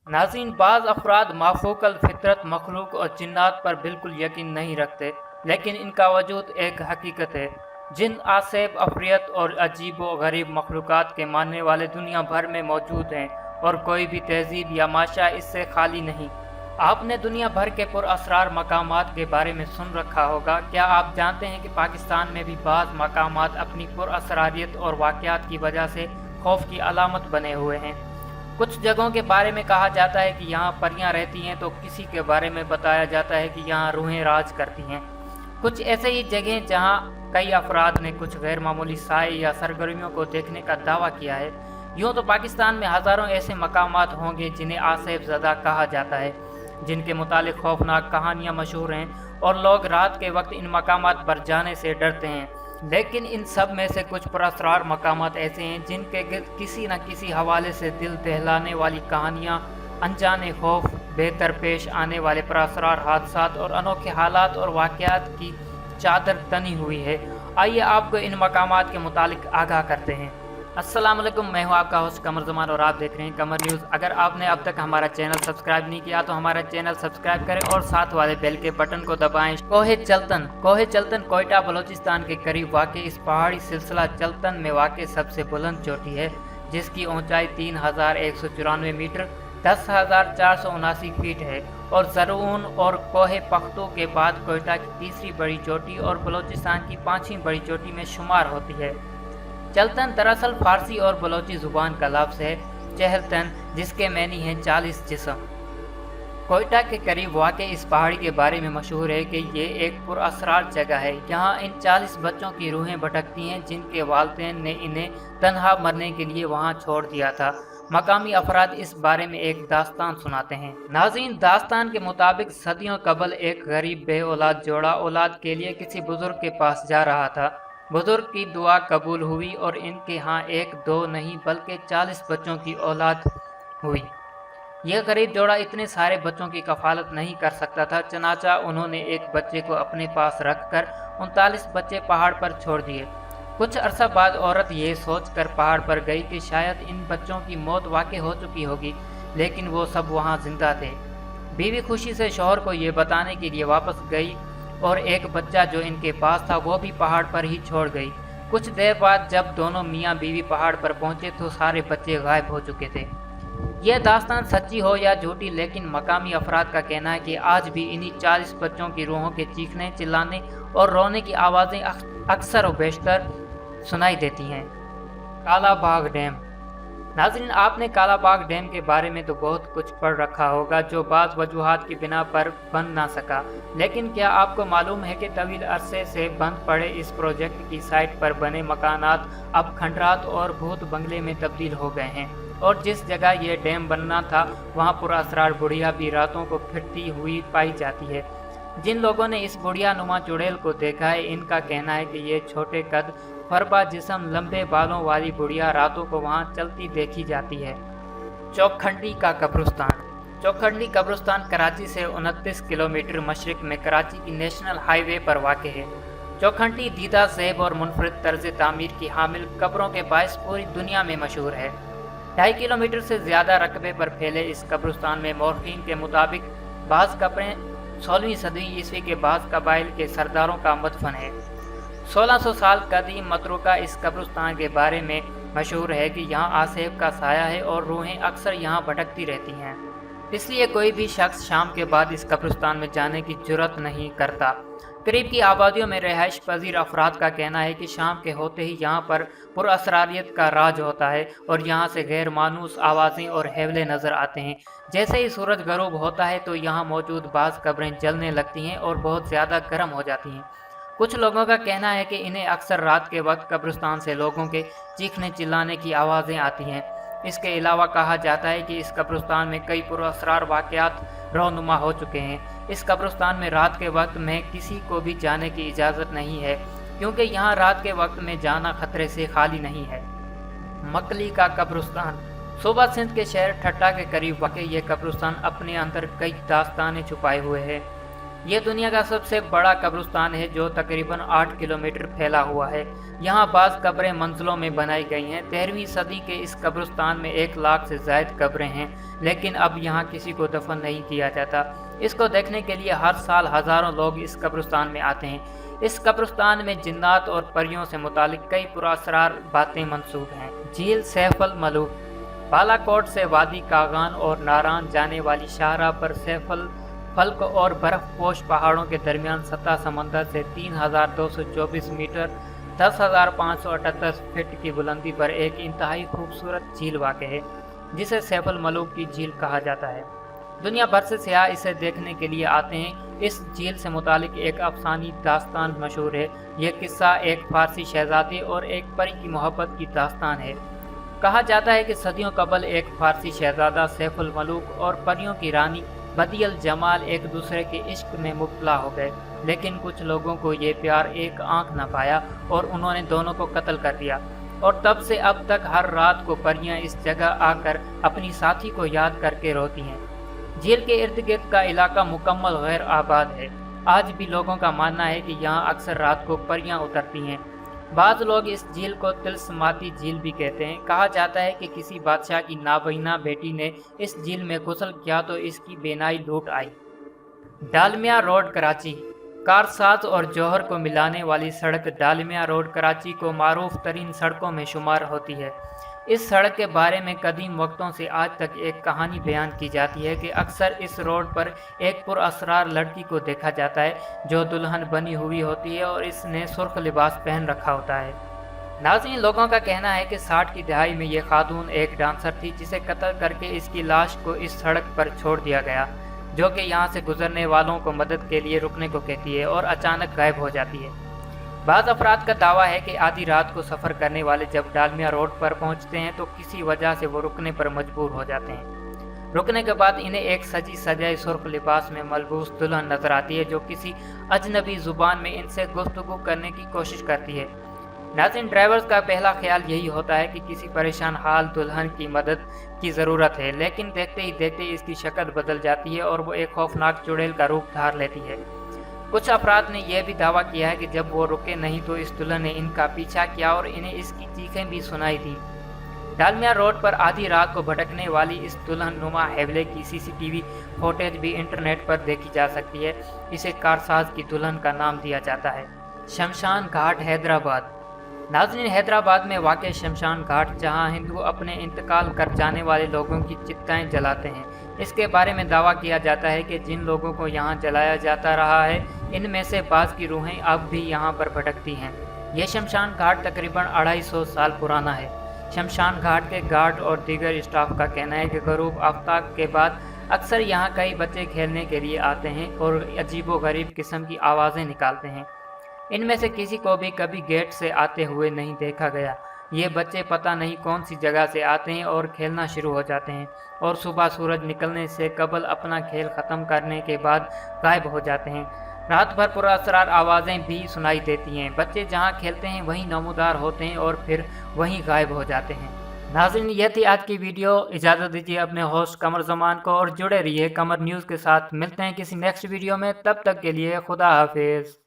नाज़रीन, बाज़ अफराद माफ़ूकल फितरत मखलूक और जिन्नात पर बिल्कुल यकीन नहीं रखते, लेकिन इनका वजूद एक हकीकत है। जिन आसेब अफरियत और अजीब व गरीब मखलूक़ात के मानने वाले दुनिया भर में मौजूद हैं, और कोई भी तहजीब या माशा इससे खाली नहीं। आपने दुनिया भर के पुरअसरार मकामात के बारे में सुन रखा होगा। क्या आप जानते हैं कि पाकिस्तान में भी बाज़ मकामात अपनी पुरअसरारियत और वाक़यात की वजह से खौफ की अलामत बने हुए हैं। कुछ जगहों के बारे में कहा जाता है कि यहाँ परियां रहती हैं, तो किसी के बारे में बताया जाता है कि यहाँ रूहें राज करती हैं। कुछ ऐसे ही जगहें जहाँ कई अफराद ने कुछ गैर मामूली साए या सरगर्मियों को देखने का दावा किया है। यूँ तो पाकिस्तान में हज़ारों ऐसे मकामात होंगे जिन्हें आसेब ज़दा कहा जाता है, जिनके मुतालिक खौफनाक कहानियाँ मशहूर हैं और लोग रात के वक्त इन मकामात पर जाने से डरते हैं। लेकिन इन सब में से कुछ पुरअसरार मकामात ऐसे हैं जिनके गिर्द किसी न किसी हवाले से दिल दहलाने वाली कहानियाँ, अनजाने खौफ, बेहतर पेश आने वाले पुरअसरार हादसात और अनोखे हालात और वाक़यात की चादर तनी हुई है। आइए आपको इन मकामात के मुतालिक आगाह करते हैं। अस्सलाम वालेकुम, मैं हूं आपका होस्ट कमर ज़मान और आप देख रहे हैं कमर न्यूज़। अगर आपने अब तक हमारा चैनल सब्सक्राइब नहीं किया तो हमारा चैनल सब्सक्राइब करें और साथ वाले बेल के बटन को दबाएं। कोहे चल्तन कोयटा बलोचिस्तान के करीब वाक़ इस पहाड़ी सिलसिला चल्तन में वाक़ सबसे बुलंद चोटी है, जिसकी ऊंचाई 3194 मीटर 10,479 फीट है और ज़रऊन और कोहे पख्तू के बाद कोयटा की तीसरी बड़ी चोटी और बलोचिस्तान की पाँचवीं बड़ी चोटी में शुमार होती है। चल्तन दरअसल फारसी और बलोची ज़ुबान का लफ्ज़ है चहलतन, जिसके मैनी हैं 40 जिस्म। कोयटा के करीब वाक़ इस पहाड़ी के बारे में मशहूर है कि ये एक पुरअसरार जगह है। यहाँ इन 40 बच्चों की रूहें भटकती हैं जिनके वालिदैन ने इन्हें तन्हा मरने के लिए वहाँ छोड़ दिया था। मकामी अफराद इस बारे में एक दास्तान सुनाते हैं। नाज़रीन, दास्तान के मुताबिक सदियों कबल एक गरीब बे औलाद जोड़ा औलाद के लिए किसी बुजुर्ग के पास जा रहा था। बुजुर्ग की दुआ कबूल हुई और इनके यहाँ एक दो नहीं बल्कि 40 बच्चों की औलाद हुई। यह गरीब जोड़ा इतने सारे बच्चों की कफालत नहीं कर सकता था, चनाचा उन्होंने एक बच्चे को अपने पास रखकर 39 बच्चे पहाड़ पर छोड़ दिए। कुछ अरसा बाद औरत ये सोचकर पहाड़ पर गई कि शायद इन बच्चों की मौत वाक़ई हो चुकी होगी, लेकिन वो सब वहाँ जिंदा थे। बीवी खुशी से शौहर को ये बताने के लिए वापस गई और एक बच्चा जो इनके पास था वो भी पहाड़ पर ही छोड़ गई। कुछ देर बाद जब दोनों मियाँ बीवी पहाड़ पर पहुँचे तो सारे बच्चे गायब हो चुके थे। यह दास्तान सच्ची हो या झूठी, लेकिन मकामी अफराद का कहना है कि आज भी इन्हीं 40 बच्चों की रूहों के चीखने, चिल्लाने और रोने की आवाज़ें अक्सर व बेशतर सुनाई देती हैं। काला बाग डैम। नाज़रीन, आपने काला बाग डैम के बारे में तो बहुत कुछ पढ़ रखा होगा जो बाज़ वजूहात की बिना पर बन ना सका, लेकिन क्या आपको मालूम है कि तवील अरसे से बंद पड़े इस प्रोजेक्ट की साइट पर बने मकानात अब खंडरात और भूत बंगले में तब्दील हो गए हैं, और जिस जगह ये डैम बनना था वहाँ पुरअसरार बुढ़िया भी रातों को फिरती हुई पाई जाती है। जिन लोगों ने इस बुढ़िया नुमा चुड़ैल को देखा है, इनका कहना है कि ये छोटे कद, फरबा जिस्म, लंबे बालों वाली बुढ़िया रातों को वहाँ चलती देखी जाती है। चौखंडी का कब्रिस्तान। चौखंडी कब्रिस्तान कराची से 29 किलोमीटर मशरिक में कराची की नेशनल हाईवे पर वाक़ है। चौखंडी दीदा ज़ेब और मुनफरद तर्ज तामीर की हामिल कब्रों के बायस पूरी दुनिया में मशहूर है। 2.5 किलोमीटर से ज़्यादा रकबे पर फैले इस कब्रिस्तान में मौरखीन के मुताबिक बाज़ कब्रें 16वीं सदी ईस्वी के बाज़ कबाइल के सरदारों का मदफन है। 1600 साल कदीम मतरूका इस कब्रिस्तान के बारे में मशहूर है कि यहाँ आसेब का साया है और रूहें अक्सर यहाँ भटकती रहती हैं। इसलिए कोई भी शख्स शाम के बाद इस कब्रिस्तान में जाने की जुर्रत नहीं करता। करीब की आबादियों में रिहाइश पजीर अफराद का कहना है कि शाम के होते ही यहाँ पर पुरअसरारियत का राज होता है और यहाँ से गैर मानूस आवाज़ें और हैवले नज़र आते हैं। जैसे ही सूरज गरूब होता है तो यहाँ मौजूद बाज़ कब्रें जलने लगती हैं और बहुत ज़्यादा गर्म हो जाती हैं। कुछ लोगों का कहना है कि इन्हें अक्सर रात के वक्त कब्रिस्तान से लोगों के चीखने चिल्लाने की आवाज़ें आती हैं। इसके अलावा कहा जाता है कि इस कब्रिस्तान में कई पुरअसरार वाक़यात रौनुमा हो चुके हैं। इस कब्रिस्तान में रात के वक्त में किसी को भी जाने की इजाज़त नहीं है, क्योंकि यहाँ रात के वक्त में जाना खतरे से खाली नहीं है। मकली का कब्रिस्तान। सूबा सिंध के शहर ठट्टा के करीब वाक़ ये कब्रिस्तान अपने अंदर कई दास्तानें छुपाए हुए है। یہ دنیا کا سب سے بڑا قبرستان ہے جو تقریباً 8 کلومیٹر پھیلا ہوا ہے۔ یہاں بعض قبریں منزلوں میں بنائی گئی ہیں۔ 13ویں صدی کے اس قبرستان میں 1 لاکھ سے زائد قبریں ہیں، لیکن اب یہاں کسی کو دفن نہیں کیا جاتا۔ اس کو دیکھنے کے لیے ہر سال ہزاروں لوگ اس قبرستان میں آتے ہیں۔ اس قبرستان میں جنات اور پریوں سے متعلق کئی پراسرار باتیں منسوب ہیں۔ جھیل سیف الملوک بالا کوٹ سے وادی کاغان اور ناران جانے والی شاہراہ پر سیف الفلک اور برف پوش پہاڑوں کے درمیان سطح سمندر سے 3224 میٹر 10,578 فٹ کی بلندی پر ایک انتہائی خوبصورت جھیل واقع ہے، جسے سیف الملوک کی جھیل کہا جاتا ہے۔ دنیا بھر سے سیاح اسے دیکھنے کے لیے آتے ہیں۔ اس جھیل سے متعلق ایک افسانوی داستان مشہور ہے۔ یہ قصہ ایک فارسی شہزادے اور ایک پری کی محبت کی داستان ہے۔ کہا جاتا ہے کہ صدیوں قبل ایک فارسی شہزادہ سیف الملوک اور پریوں کی رانی بدی الجمال ایک دوسرے کے عشق میں مبتلا ہو گئے، لیکن کچھ لوگوں کو یہ پیار ایک آنکھ نہ پایا اور انہوں نے دونوں کو قتل کر دیا، اور تب سے اب تک ہر رات کو پریاں اس جگہ آ کر اپنی ساتھی کو یاد کر کے روتی ہیں۔ جھیل کے ارد گرد کا علاقہ مکمل غیر آباد ہے۔ آج بھی لوگوں کا ماننا ہے کہ یہاں اکثر رات کو پریاں اترتی ہیں۔ بعض لوگ اس جھیل کو طلسماتی جھیل بھی کہتے ہیں۔ کہا جاتا ہے کہ کسی بادشاہ کی نابینا بیٹی نے اس جھیل میں غسل کیا تو اس کی بینائی لوٹ آئی۔ ڈالمیا روڈ کراچی کارساز اور جوہر کو ملانے والی سڑک ڈالمیا روڈ کراچی کو معروف ترین سڑکوں میں شمار ہوتی ہے۔ اس سڑک کے بارے میں قدیم وقتوں سے آج تک ایک کہانی بیان کی جاتی ہے کہ اکثر اس روڈ پر ایک پراسرار لڑکی کو دیکھا جاتا ہے جو دلہن بنی ہوئی ہوتی ہے اور اس نے سرخ لباس پہن رکھا ہوتا ہے۔ ناظرین، لوگوں کا کہنا ہے کہ 60 کی دہائی میں یہ خاتون ایک ڈانسر تھی جسے قتل کر کے اس کی لاش کو اس سڑک پر چھوڑ دیا گیا، جو کہ یہاں سے گزرنے والوں کو مدد کے لیے رکنے کو کہتی ہے اور اچانک غائب ہو جاتی ہے۔ بعض افراد کا دعویٰ ہے کہ آدھی رات کو سفر کرنے والے جب ڈالمیا روڈ پر پہنچتے ہیں تو کسی وجہ سے وہ رکنے پر مجبور ہو جاتے ہیں۔ رکنے کے بعد انہیں ایک سجی سجائی سرخ لباس میں ملبوس دلہن نظر آتی ہے جو کسی اجنبی زبان میں ان سے گفتگو کرنے کی کوشش کرتی ہے۔ ناظرین، ڈرائیورز کا پہلا خیال یہی ہوتا ہے کہ کسی پریشان حال دلہن کی مدد کی ضرورت ہے، لیکن دیکھتے ہی دیکھتے اس کی شکل بدل جاتی ہے اور وہ ایک خوفناک چڑیل کا روپ دھار لیتی ہے۔ کچھ افراد نے یہ بھی دعویٰ کیا ہے کہ جب وہ رکے نہیں تو اس دلہن نے ان کا پیچھا کیا اور انہیں اس کی چیخیں بھی سنائی دیں۔ ڈالمیا روڈ پر آدھی رات کو بھٹکنے والی اس دلہن نما حیولے کی CCTV فوٹیج بھی انٹرنیٹ پر دیکھی جا سکتی ہے۔ اسے کارساز کی دلہن کا نام دیا جاتا ہے۔ شمشان گھاٹ حیدرآباد ناظرین، حیدرآباد میں واقع شمشان گھاٹ جہاں ہندو اپنے انتقال کر جانے والے لوگوں کی چتائیں جلاتے ہیں، اس کے بارے میں دعویٰ کیا جاتا ہے کہ جن لوگوں کو یہاں جلایا جاتا رہا ہے ان میں سے بعض کی روحیں اب بھی یہاں پر بھٹکتی ہیں۔ یہ شمشان گھاٹ تقریباً 250 سال پرانا ہے۔ شمشان گھاٹ کے گارڈ اور دیگر اسٹاف کا کہنا ہے کہ غروب آفتاب کے بعد اکثر یہاں کئی بچے کھیلنے کے لیے آتے ہیں اور عجیب و غریب قسم کی آوازیں نکالتے ہیں۔ ان میں سے کسی کو بھی کبھی گیٹ سے آتے ہوئے نہیں دیکھا گیا۔ یہ بچے پتہ نہیں کون سی جگہ سے آتے ہیں اور کھیلنا شروع ہو جاتے ہیں اور صبح سورج نکلنے سے قبل اپنا کھیل ختم کرنے کے بعد غائب ہو جاتے ہیں۔ رات بھر پراسرار آوازیں بھی سنائی دیتی ہیں۔ بچے جہاں کھیلتے ہیں وہیں نمودار ہوتے ہیں اور پھر وہیں غائب ہو جاتے ہیں۔ ناظرین، یہ تھی آج کی ویڈیو۔ اجازت دیجیے اپنے ہوسٹ قمر زمان کو اور جڑے رہیے قمر نیوز کے ساتھ۔ ملتے ہیں کسی نیکسٹ ویڈیو میں، تب تک کے لیے خدا حافظ۔